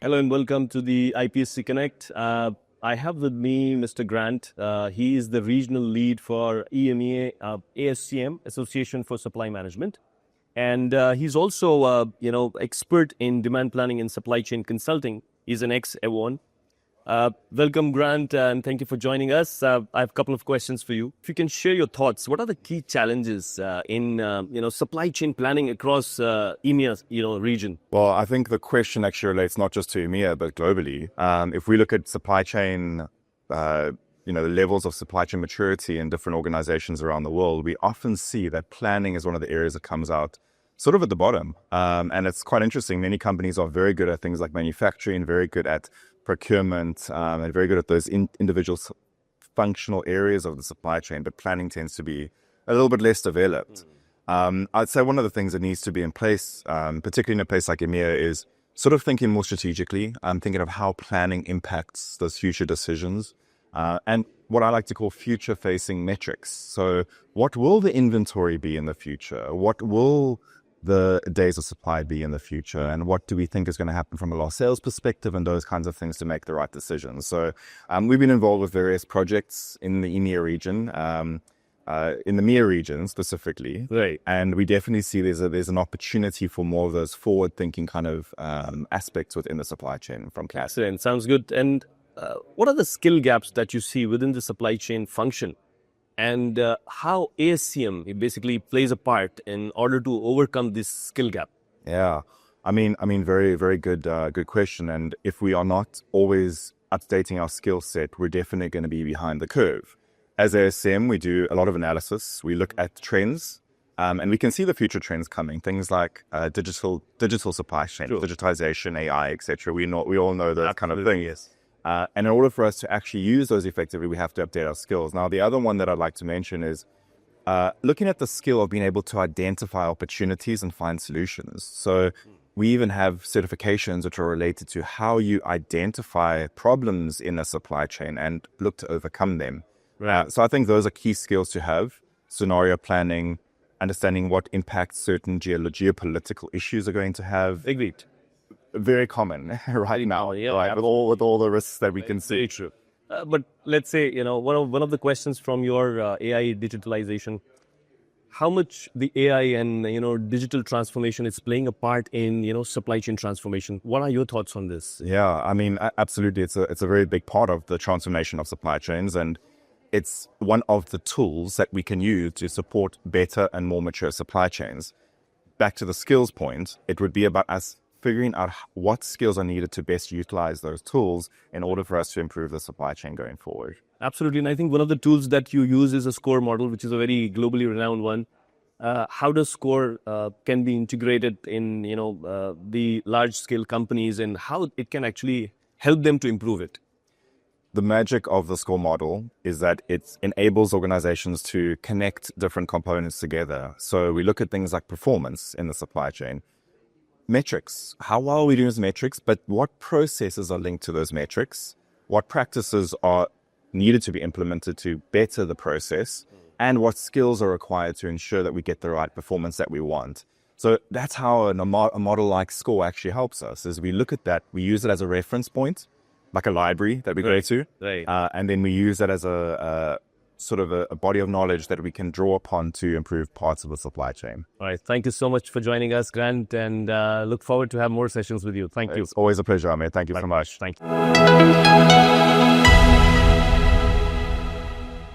Hello and welcome to the IPSC Connect. I have with me Mr. Grant. He is the regional lead for EMEA, ASCM, Association for Supply Management. And he's also, expert in demand planning and supply chain consulting. He's an ex-Avon. Welcome, Grant, and thank you for joining us. I have a couple of questions for you. If you can share your thoughts, what are the key challenges in supply chain planning across EMEA region? Well, I think the question actually relates not just to EMEA, but globally. If we look at supply chain, the levels of supply chain maturity in different organizations around the world, we often see that planning is one of the areas that comes out sort of at the bottom. And it's quite interesting. Many companies are very good at things like manufacturing, very good at procurement, and very good at those individual functional areas of the supply chain, but planning tends to be a little bit less developed. I'd say one of the things that needs to be in place, particularly in a place like EMEA, is sort of thinking more strategically, thinking of how planning impacts those future decisions, and what I like to call future-facing metrics. So what will the inventory be in the future? What will the days of supply be in the future, and what do we think is going to happen from a lost sales perspective, and those kinds of things to make the right decisions. So we've been involved with various projects in the EMEA region, in the MEA region specifically, right? And we definitely see there's an opportunity for more of those forward-thinking kind of aspects within the supply chain from CAS. Excellent, sounds good. And what are the skill gaps that you see within the supply chain function? And how ASCM basically plays a part in order to overcome this skill gap? Yeah, I mean, very, very good question. And if we are not always updating our skill set, we're definitely going to be behind the curve. As ASCM, we do a lot of analysis. We look at trends, and we can see the future trends coming. Things like digital supply chain, sure, digitization, AI, etc. We all know that kind of thing. Yes. And in order for us to actually use those effectively, we have to update our skills. Now, the other one that I'd like to mention is looking at the skill of being able to identify opportunities and find solutions. So we even have certifications which are related to how you identify problems in a supply chain and look to overcome them. Right. So I think those are key skills to have: scenario planning, understanding what impacts certain geopolitical issues are going to have. Agreed. Very common right now, yeah, right? With all the risks that we can see. Very true. But let's say, one of the questions from your AI digitalization, how much the AI and, digital transformation is playing a part in, supply chain transformation. What are your thoughts on this? Yeah, I mean, absolutely. It's a very big part of the transformation of supply chains, and it's one of the tools that we can use to support better and more mature supply chains. Back to the skills point, it would be about us figuring out what skills are needed to best utilize those tools in order for us to improve the supply chain going forward. Absolutely. And I think one of the tools that you use is a SCORE model, which is a very globally renowned one. How does SCORE can be integrated in, the large scale companies, and how it can actually help them to improve it? The magic of the SCORE model is that it enables organizations to connect different components together. So we look at things like performance in the supply chain. Metrics. How well are we doing with metrics, but what processes are linked to those metrics? What practices are needed to be implemented to better the process? And what skills are required to ensure that we get the right performance that we want? So that's how a model like SCORE actually helps us, is we look at that, we use it as a reference point, like a library that we go to, right. And then we use that as a sort of a body of knowledge that we can draw upon to improve parts of the supply chain. All right. Thank you so much for joining us, Grant, and look forward to have more sessions with you. Thank you. It's always a pleasure, Ahmed. Thank you so much. Thank you.